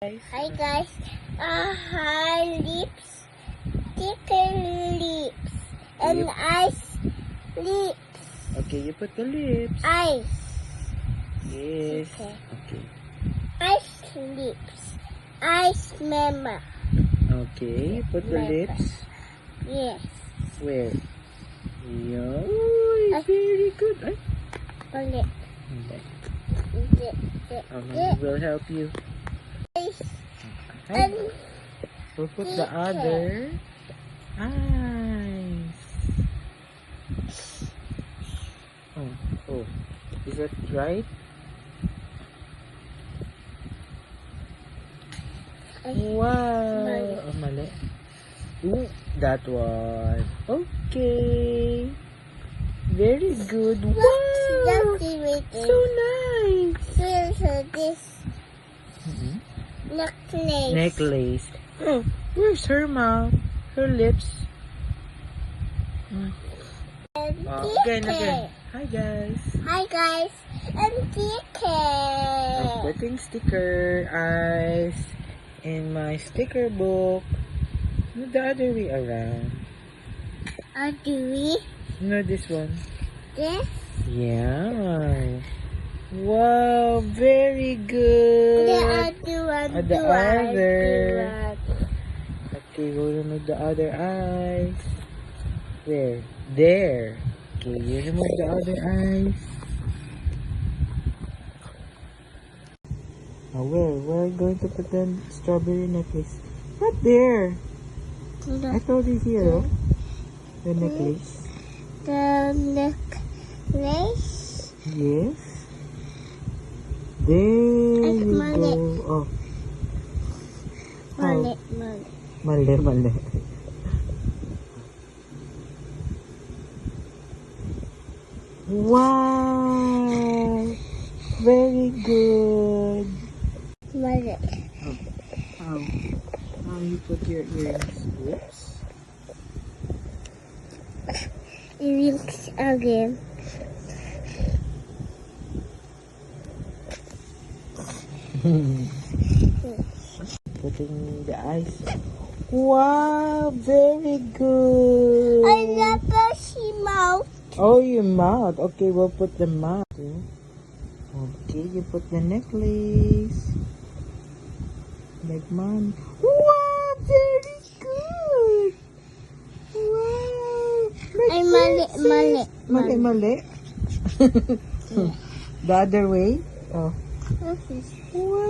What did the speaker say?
Hi guys, hi lips, sticker lips, and Lip. eyes lips, Okay, you put the lips. eyes, Yes. Okay. Okay. eyes lips, eyes mama, Okay, you put the Mama. lips. yes, Where? Yeah. Oy, very good. Ay. ulit, Hindi. the Mama will help you. eyes, Ay. and We'll put the other eyes. Oh. Is that right? Wow. Oh, mali. Ooh, that one. Okay. Very good. Wow. just give So nice. this necklace, Necklace. Oh, where's her mouth? Her lips. and Again. sticker. Hi guys. Hi guys, and sticker. I'm putting sticker eyes in my sticker book. No, the other way around. Do we No, this one. this? Yeah. Wow, very good. The other. Okay, we'll remove the other eyes. Where? There. Okay, you remove the other eyes. Now where? Where are you going to put the strawberry necklace? Not there. I told you here, oh. The necklace. The necklace. Yes. There Ay, you mali. go. Oh. How? Mali. Wow. Very good. Mali. How? How you put your earrings? Whoops. Earrings again. Putting the eyes. Wow, very good. I never see mouth. Oh, your mouth. Okay, we'll put the mouth. Okay, you put the necklace. Like mom. Wow, very good. Wow. Ay, mali. Mali. The other way. Oh. Okay. Wow.